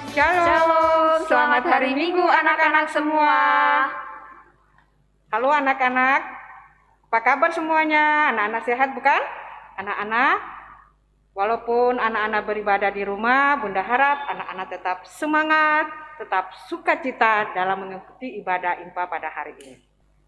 Shalom, selamat hari Minggu anak-anak semua. Halo anak-anak, apa kabar semuanya? Anak-anak sehat bukan? Anak-anak, walaupun anak-anak beribadah di rumah, Bunda harap anak-anak tetap semangat, tetap sukacita dalam mengikuti ibadah IMPA pada hari ini.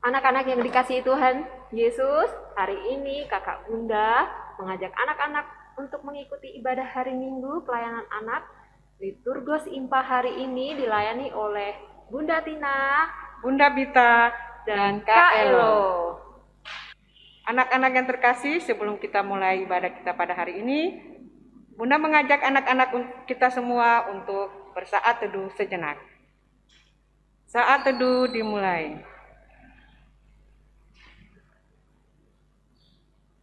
Anak-anak yang dikasihi Tuhan Yesus, hari ini kakak Bunda mengajak anak-anak untuk mengikuti ibadah hari Minggu pelayanan anak. Liturgos IMPA hari ini dilayani oleh Bunda Tina, Bunda Bita, dan Kak Elo. Anak-anak yang terkasih, sebelum kita mulai ibadah kita pada hari ini, Bunda mengajak anak-anak kita semua untuk bersaat teduh sejenak. Saat teduh dimulai.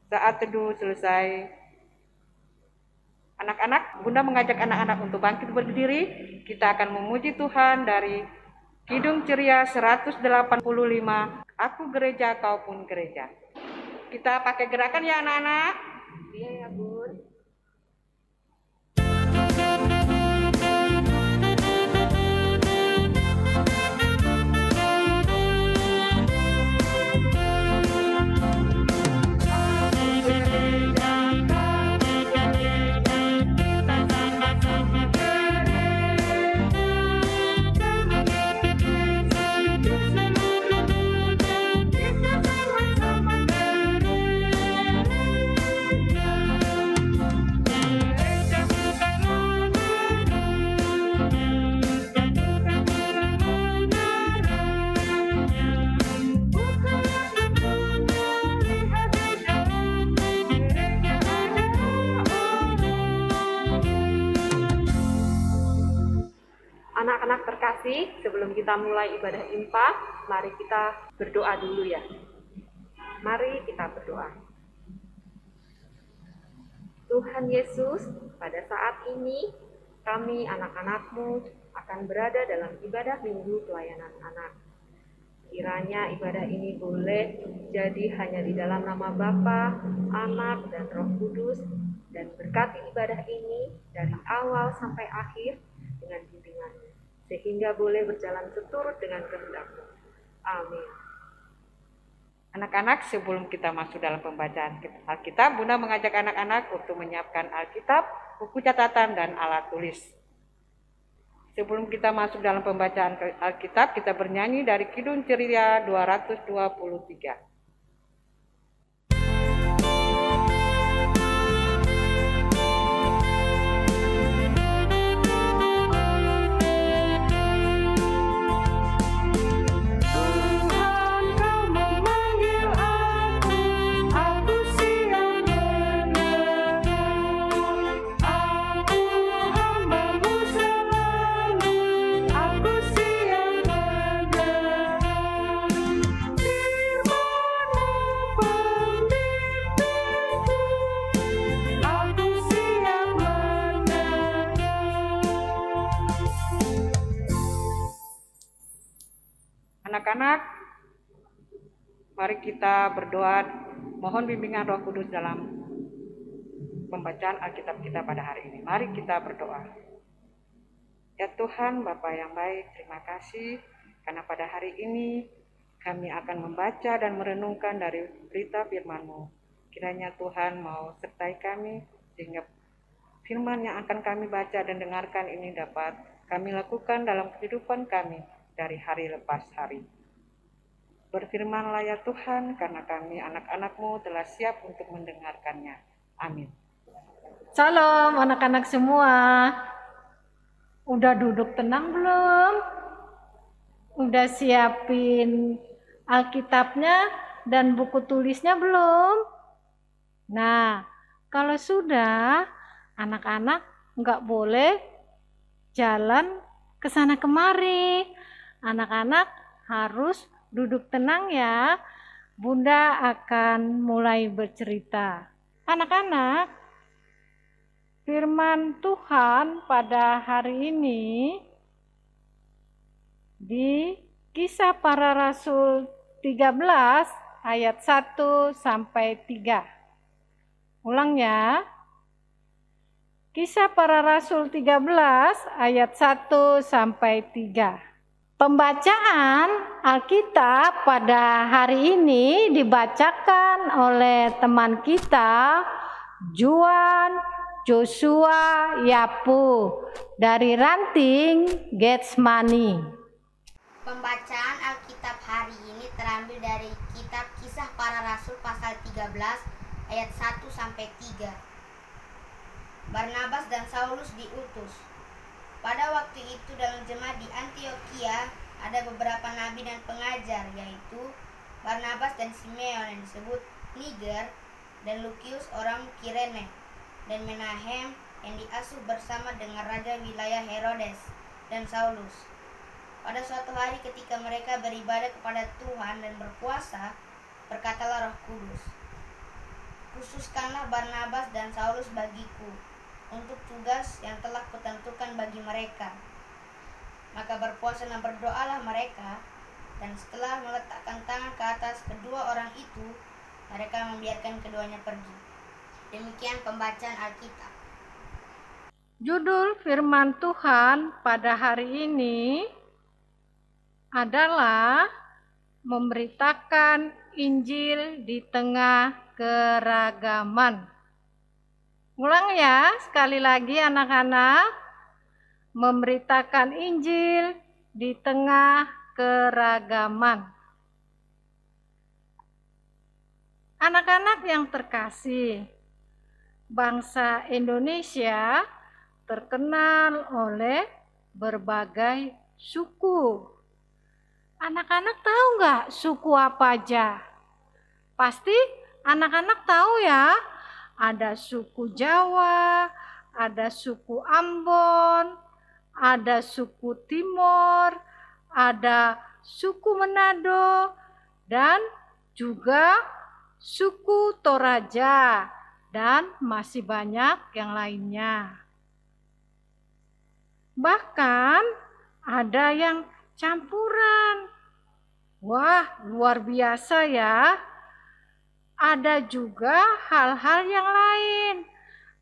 Saat teduh selesai, anak-anak, Bunda mengajak anak-anak untuk bangkit berdiri. Kita akan memuji Tuhan dari Kidung Ceria 185, Aku Gereja, Kau Pun Gereja. Kita pakai gerakan ya anak-anak? Iya ya Bun. Anak-anak terkasih, sebelum kita mulai ibadah IMPA, mari kita berdoa dulu ya. Mari kita berdoa. Tuhan Yesus, pada saat ini kami anak-anak-Mu akan berada dalam ibadah minggu pelayanan anak. Kiranya ibadah ini boleh jadi hanya di dalam nama Bapa, Anak, dan Roh Kudus, dan berkati ibadah ini dari awal sampai akhir dengan bimbingan-Mu, sehingga boleh berjalan seturut dengan kehendak-Mu. Amin. Anak-anak, sebelum kita masuk dalam pembacaan Alkitab, Bunda mengajak anak-anak untuk menyiapkan Alkitab, buku catatan, dan alat tulis. Sebelum kita masuk dalam pembacaan Alkitab, kita bernyanyi dari Kidung Ceria 223. Anak-anak, mari kita berdoa, mohon bimbingan Roh Kudus dalam pembacaan Alkitab kita pada hari ini. Mari kita berdoa. Ya Tuhan, Bapa yang baik, terima kasih karena pada hari ini kami akan membaca dan merenungkan dari berita firman-Mu. Kiranya Tuhan mau sertai kami sehingga firman yang akan kami baca dan dengarkan ini dapat kami lakukan dalam kehidupan kami dari hari lepas hari. Berfirmanlah ya Tuhan, karena kami anak-anak-Mu telah siap untuk mendengarkannya. Amin. Salam anak-anak semua. Udah duduk tenang belum? Udah siapin Alkitabnya dan buku tulisnya belum? Nah, kalau sudah, anak-anak nggak boleh jalan ke sana kemari. Anak-anak harus duduk tenang ya. Bunda akan mulai bercerita. Anak-anak, firman Tuhan pada hari ini di Kisah Para Rasul 13 ayat 1 sampai 3. Ulang ya. Kisah Para Rasul 13 ayat 1 sampai 3. Pembacaan Alkitab pada hari ini dibacakan oleh teman kita Juan Joshua Yapu dari Ranting Getsemani. Pembacaan Alkitab hari ini terambil dari kitab Kisah Para Rasul pasal 13 ayat 1 sampai 3. Barnabas dan Saulus diutus. Pada waktu itu dalam jemaat di Antiokhia ada beberapa nabi dan pengajar, yaitu Barnabas dan Simeon yang disebut Niger, dan Lukius orang Kirene, dan Menahem yang diasuh bersama dengan raja wilayah Herodes dan Saulus. Pada suatu hari ketika mereka beribadah kepada Tuhan dan berpuasa, berkatalah Roh Kudus, "Khususkanlah Barnabas dan Saulus bagiku untuk tugas yang telah kutentukan bagi mereka." Maka berpuasa dan berdoalah mereka, dan setelah meletakkan tangan ke atas kedua orang itu, mereka membiarkan keduanya pergi. Demikian pembacaan Alkitab. Judul firman Tuhan pada hari ini adalah memberitakan Injil di tengah keragaman. Ulang ya, sekali lagi anak-anak, memberitakan Injil di tengah keragaman. Anak-anak yang terkasih, bangsa Indonesia terkenal oleh berbagai suku. Anak-anak tahu nggak suku apa aja? Pasti anak-anak tahu ya. Ada suku Jawa, ada suku Ambon, ada suku Timor, ada suku Manado, dan juga suku Toraja, dan masih banyak yang lainnya. Bahkan ada yang campuran. Wah, luar biasa ya. Ada juga hal-hal yang lain.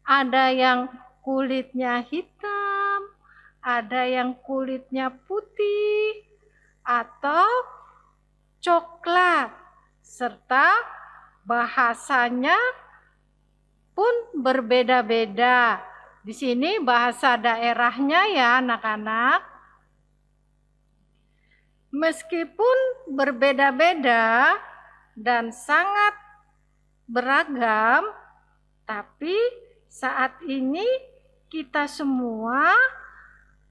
Ada yang kulitnya hitam, ada yang kulitnya putih atau coklat, serta bahasanya pun berbeda-beda. Di sini bahasa daerahnya ya anak-anak. Meskipun berbeda-beda dan sangat beragam, tapi saat ini kita semua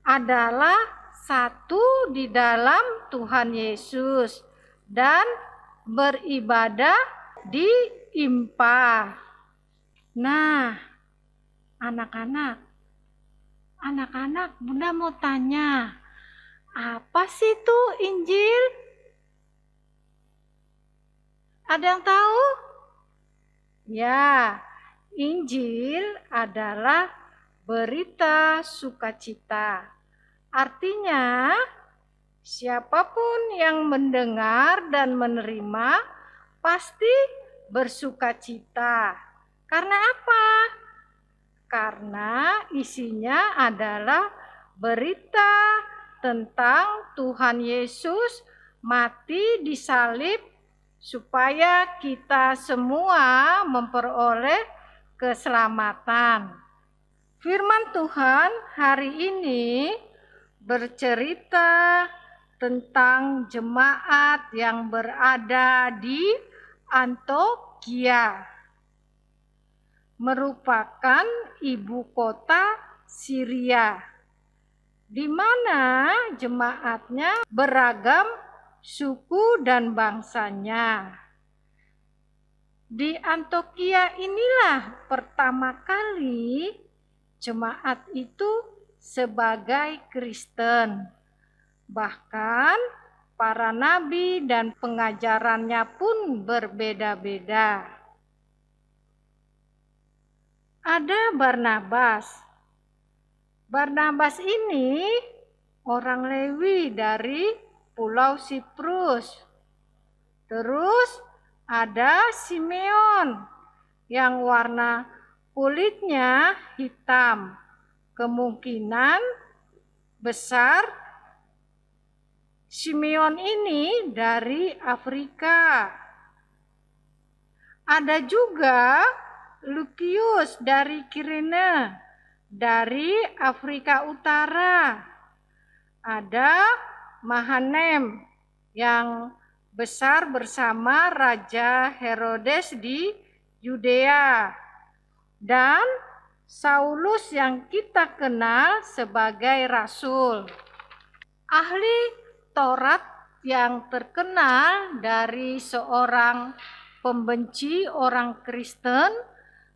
adalah satu di dalam Tuhan Yesus dan beribadah di IMPA. Nah, anak-anak, Bunda mau tanya, apa sih itu Injil? Ada yang tahu? Ya, Injil adalah berita sukacita. Artinya, siapapun yang mendengar dan menerima pasti bersukacita. Karena apa? Karena isinya adalah berita tentang Tuhan Yesus mati di salib supaya kita semua memperoleh keselamatan. Firman Tuhan hari ini bercerita tentang jemaat yang berada di Antiokhia, merupakan ibu kota Syria, di mana jemaatnya beragam suku dan bangsanya. Di Antiokhia inilah pertama kali jemaat itu sebagai Kristen. Bahkan para nabi dan pengajarannya pun berbeda-beda. Ada Barnabas. Barnabas ini orang Lewi dari Pulau Siprus. Terus ada Simeon yang warna Kulitnya hitam, kemungkinan besar Simeon ini dari Afrika. Ada juga Lukius dari Kirene, dari Afrika Utara. Ada Mahanem yang besar bersama Raja Herodes di Yudea. Dan Saulus yang kita kenal sebagai rasul. Ahli Taurat yang terkenal dari seorang pembenci orang Kristen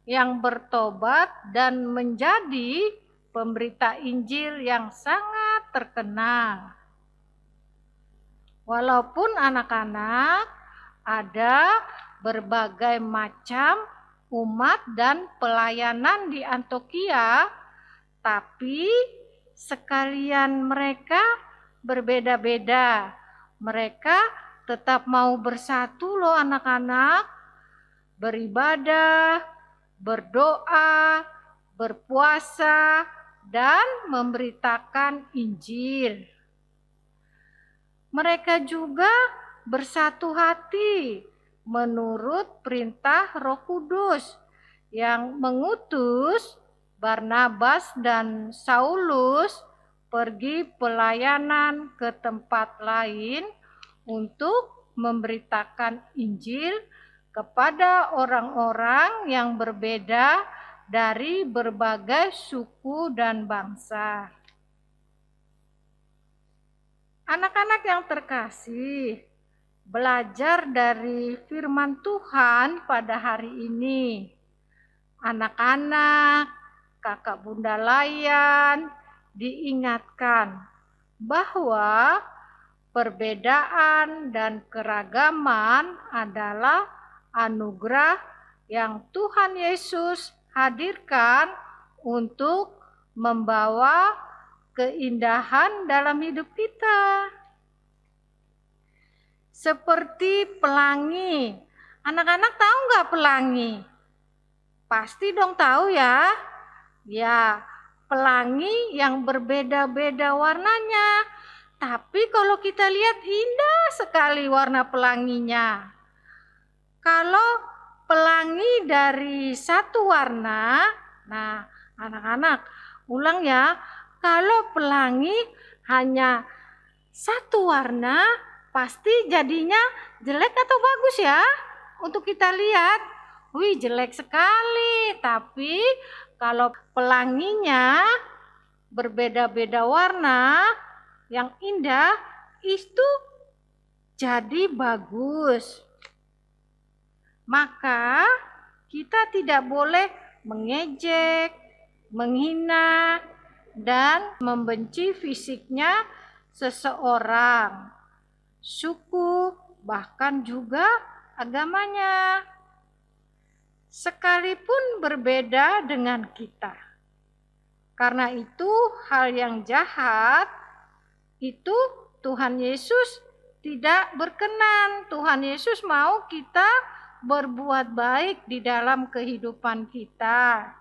yang bertobat dan menjadi pemberita Injil yang sangat terkenal. Walaupun anak-anak ada berbagai macam umat dan pelayanan di Antioquia, tapi sekalian mereka berbeda-beda. Mereka tetap mau bersatu loh anak-anak, beribadah, berdoa, berpuasa, dan memberitakan Injil. Mereka juga bersatu hati menurut perintah Roh Kudus yang mengutus Barnabas dan Saulus pergi pelayanan ke tempat lain untuk memberitakan Injil kepada orang-orang yang berbeda dari berbagai suku dan bangsa. Anak-anak yang terkasih, belajar dari firman Tuhan pada hari ini. Anak-anak, kakak bunda layan, diingatkan bahwa perbedaan dan keragaman adalah anugerah yang Tuhan Yesus hadirkan untuk membawa keindahan dalam hidup kita. Seperti pelangi. Anak-anak tahu nggak pelangi? Pasti dong tahu ya. Ya, pelangi yang berbeda-beda warnanya. Tapi kalau kita lihat indah sekali warna pelanginya. Kalau pelangi dari satu warna, nah anak-anak ulang ya. Kalau pelangi hanya satu warna, pasti jadinya jelek atau bagus ya? Untuk kita lihat, wih jelek sekali. Tapi kalau pelanginya berbeda-beda warna yang indah, itu jadi bagus. Maka kita tidak boleh mengejek, menghina, dan membenci fisiknya seseorang, suku, bahkan juga agamanya, sekalipun berbeda dengan kita. Karena itu hal yang jahat itu Tuhan Yesus tidak berkenan. Tuhan Yesus mau kita berbuat baik di dalam kehidupan kita.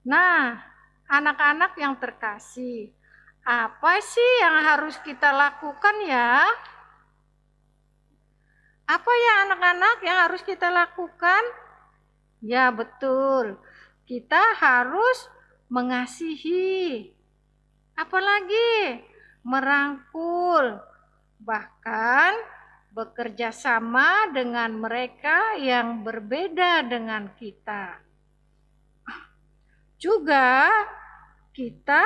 Nah, anak-anak yang terkasih, apa sih yang harus kita lakukan ya? Apa ya anak-anak yang harus kita lakukan? Ya betul, kita harus mengasihi, apalagi merangkul, bahkan bekerja sama dengan mereka yang berbeda dengan kita. Juga kita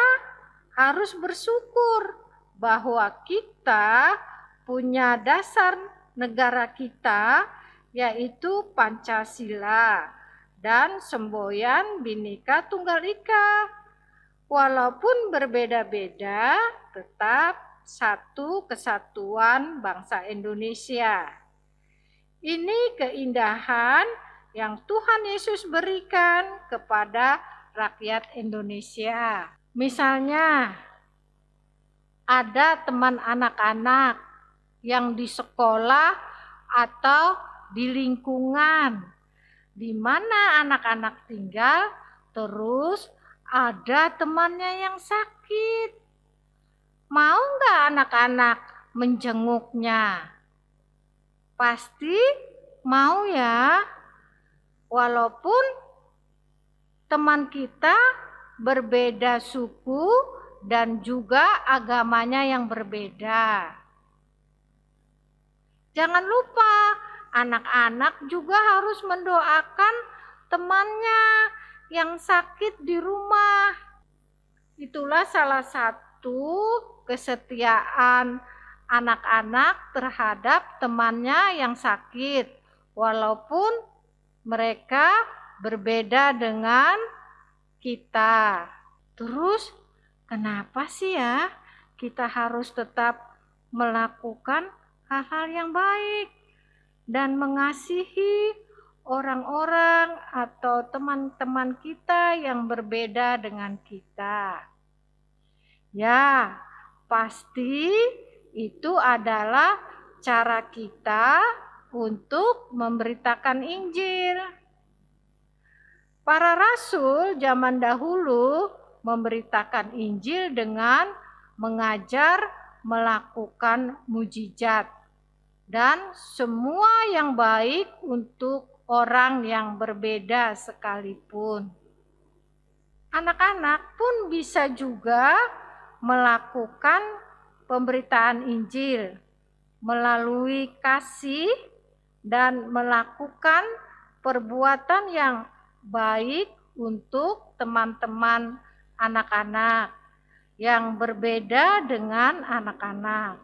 harus bersyukur bahwa kita punya dasar negara kita, yaitu Pancasila dan semboyan Bhinneka Tunggal Ika. Walaupun berbeda-beda, tetap satu kesatuan bangsa Indonesia. Ini keindahan yang Tuhan Yesus berikan kepada rakyat Indonesia. Misalnya, ada teman anak-anak yang di sekolah atau di lingkungan di mana anak-anak tinggal, terus ada temannya yang sakit. Mau nggak anak-anak menjenguknya? Pasti mau ya, walaupun teman kita berbeda suku dan juga agamanya yang berbeda. Jangan lupa, anak-anak juga harus mendoakan temannya yang sakit di rumah. Itulah salah satu kesetiaan anak-anak terhadap temannya yang sakit, walaupun mereka berbeda dengan kita. Terus, kenapa sih ya kita harus tetap melakukan hal-hal yang baik dan mengasihi orang-orang atau teman-teman kita yang berbeda dengan kita? Ya, pasti itu adalah cara kita untuk memberitakan Injil. Para rasul zaman dahulu memberitakan Injil dengan mengajar, melakukan mujizat, dan semua yang baik untuk orang yang berbeda sekalipun. Anak-anak pun bisa juga melakukan pemberitaan Injil melalui kasih dan melakukan perbuatan yang baik untuk teman-teman anak-anak yang berbeda dengan anak-anak.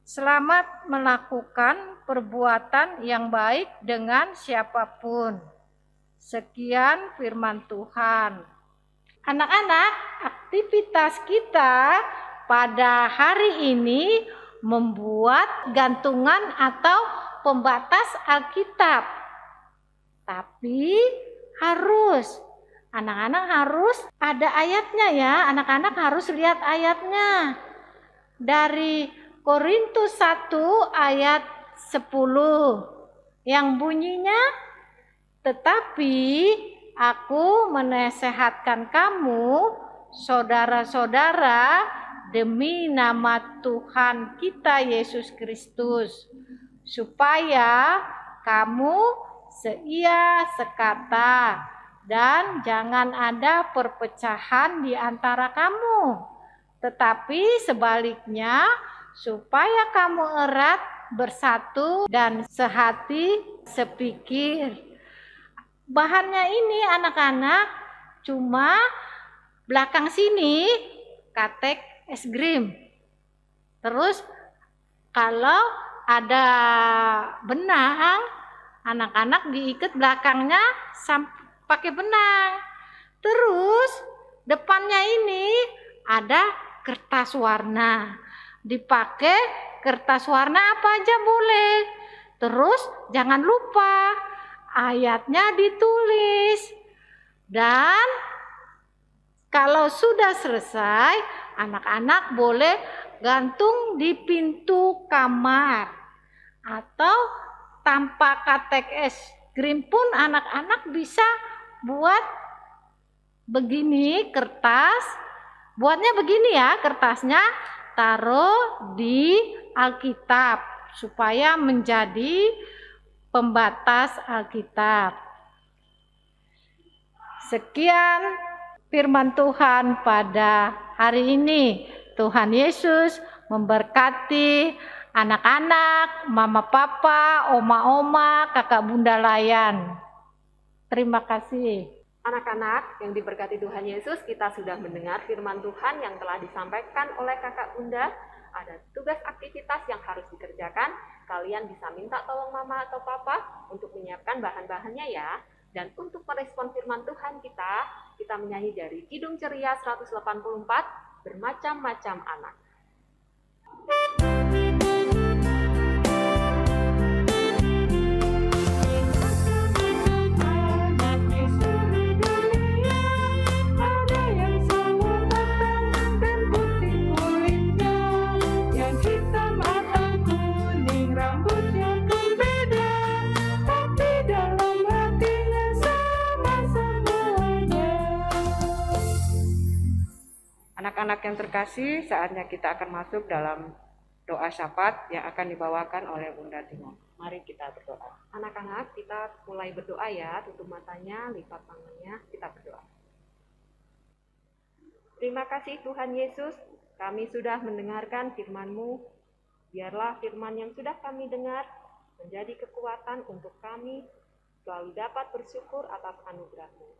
Selamat melakukan perbuatan yang baik dengan siapapun. Sekian firman Tuhan. Anak-anak, aktivitas kita pada hari ini membuat gantungan atau pembatas Alkitab. Tapi anak-anak harus ada ayatnya ya, anak-anak harus lihat ayatnya. Dari Korintus 1 ayat 10 yang bunyinya, tetapi aku menasehatkan kamu, saudara-saudara, demi nama Tuhan kita Yesus Kristus, supaya kamu seia sekata dan jangan ada perpecahan di antara kamu, tetapi sebaliknya supaya kamu erat bersatu dan sehati sepikir. Bahannya ini anak-anak cuma belakang sini katek es krim. Terus kalau ada benang, anak-anak diikat belakangnya pakai benang. Terus depannya ini ada kertas warna. Dipakai kertas warna apa aja boleh. Terus jangan lupa ayatnya ditulis. Dan kalau sudah selesai, anak-anak boleh gantung di pintu kamar. Atau tanpa katek es krim pun anak-anak bisa buat begini kertas. Buatnya begini ya kertasnya, taruh di Alkitab supaya menjadi pembatas Alkitab. Sekian firman Tuhan pada hari ini. Tuhan Yesus memberkati anak-anak, mama papa, oma-oma, kakak bunda layan. Terima kasih. Anak-anak yang diberkati Tuhan Yesus, kita sudah mendengar firman Tuhan yang telah disampaikan oleh kakak bunda. Ada tugas aktivitas yang harus dikerjakan. Kalian bisa minta tolong mama atau papa untuk menyiapkan bahan-bahannya ya. Dan untuk merespon firman Tuhan kita menyanyi dari Kidung Ceria 184, Bermacam-macam Anak. Hitam atau kuning, rambutnya pun beda, Anak-anak yang terkasih, saatnya kita akan masuk dalam doa syafaat yang akan dibawakan oleh Bunda Timo. Mari kita berdoa. Anak-anak, kita mulai berdoa ya. Tutup matanya, lipat tangannya, kita berdoa. Terima kasih Tuhan Yesus, kami sudah mendengarkan firman-Mu. Biarlah firman yang sudah kami dengar menjadi kekuatan untuk kami selalu dapat bersyukur atas anugerah-Mu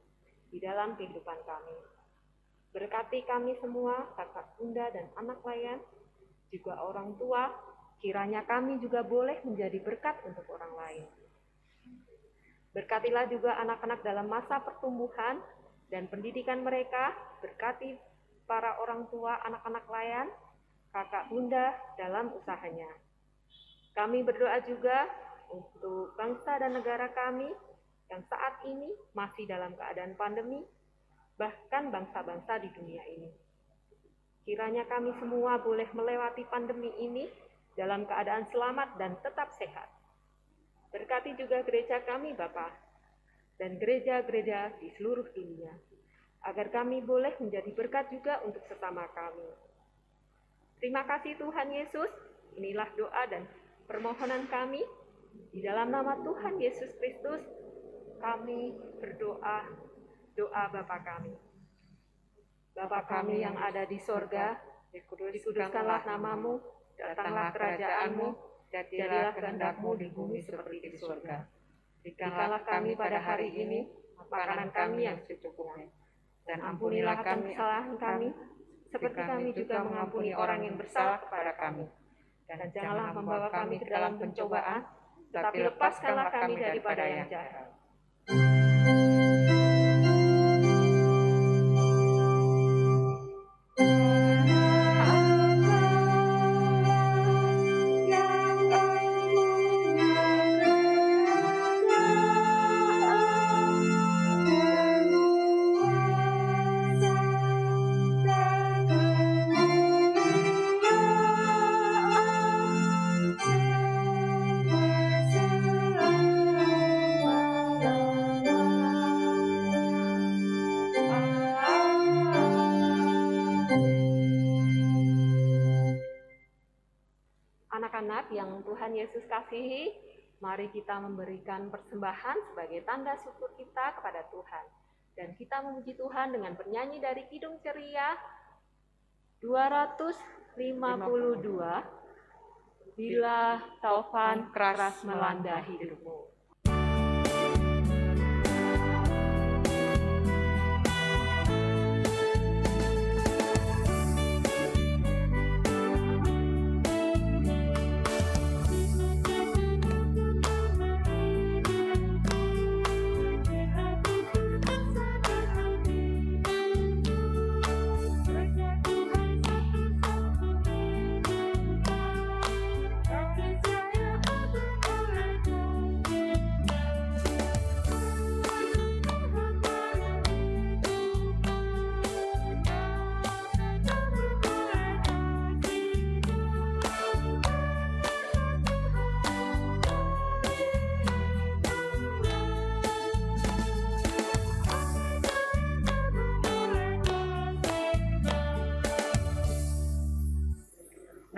di dalam kehidupan kami. Berkati kami semua, kakak bunda dan anak layan, juga orang tua, kiranya kami juga boleh menjadi berkat untuk orang lain. Berkatilah juga anak-anak dalam masa pertumbuhan dan pendidikan mereka, berkati para orang tua anak-anak layan, kakak bunda dalam usahanya. Kami berdoa juga untuk bangsa dan negara kami yang saat ini masih dalam keadaan pandemi, bahkan bangsa-bangsa di dunia ini. Kiranya kami semua boleh melewati pandemi ini dalam keadaan selamat dan tetap sehat. Berkati juga gereja kami, Bapa, dan gereja-gereja di seluruh dunia, agar kami boleh menjadi berkat juga untuk sesama kami. Terima kasih Tuhan Yesus, inilah doa dan permohonan kami. Di dalam nama Tuhan Yesus Kristus, kami berdoa. Doa Bapa kami. Bapa kami yang ada di sorga, dikuduskanlah namamu, datanglah kerajaan-Mu, jadilah kehendak-Mu di bumi seperti di sorga. Berikanlah kami pada hari ini makanan kami yang secukupnya, dan ampunilah kami kesalahan kami, seperti kami juga mengampuni orang yang bersalah kepada kami. Dan janganlah membawa kami ke dalam pencobaan, tetapi lepaskanlah kami daripada yang jahat. Anak-anak yang Tuhan Yesus kasihi, mari kita memberikan persembahan sebagai tanda syukur kita kepada Tuhan. Dan kita memuji Tuhan dengan bernyanyi dari Kidung Ceria 252, Bila Taufan Keras Melanda Hidupmu.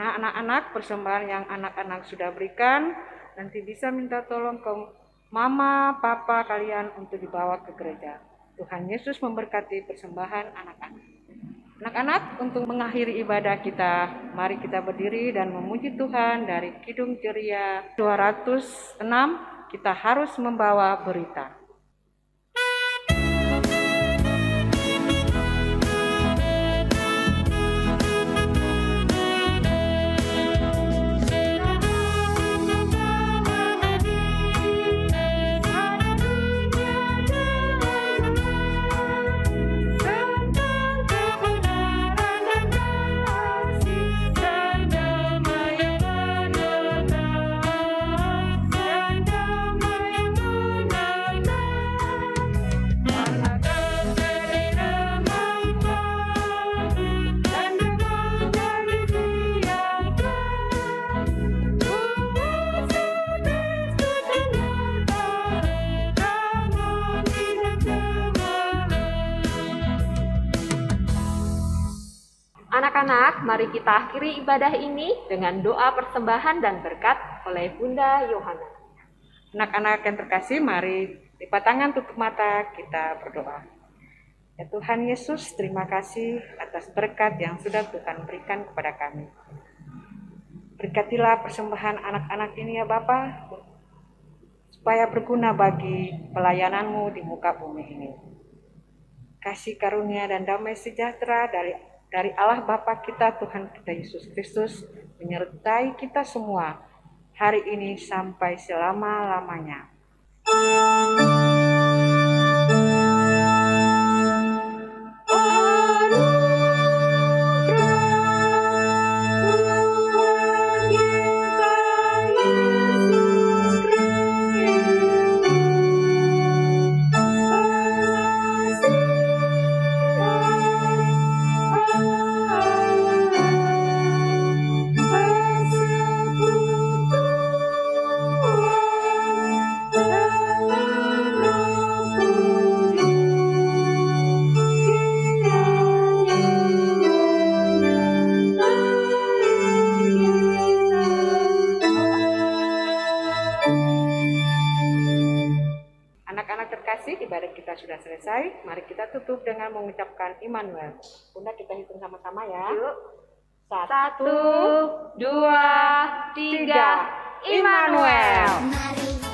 Nah, anak-anak, persembahan yang anak-anak sudah berikan, nanti bisa minta tolong ke mama, papa kalian untuk dibawa ke gereja. Tuhan Yesus memberkati persembahan anak-anak. Anak-anak, untuk mengakhiri ibadah kita, mari kita berdiri dan memuji Tuhan dari Kidung Ceria 206, kita harus membawa berita. mari kita akhiri ibadah ini dengan doa persembahan dan berkat oleh Bunda Yohana. Anak-anak yang terkasih, mari lipat tangan, tutup mata, kita berdoa. Ya Tuhan Yesus, terima kasih atas berkat yang sudah Tuhan berikan kepada kami. Berkatilah persembahan anak-anak ini ya Bapa, supaya berguna bagi pelayanan-Mu di muka bumi ini. Kasih karunia dan damai sejahtera dari Allah Bapa kita, Tuhan kita Yesus Kristus, menyertai kita semua hari ini sampai selama-lamanya. Anak-anak terkasih, ibadah kita sudah selesai. Mari kita tutup dengan mengucapkan Immanuel. Bunda, kita hitung sama-sama ya. Yuk. 1, 2, 3. Immanuel. Mari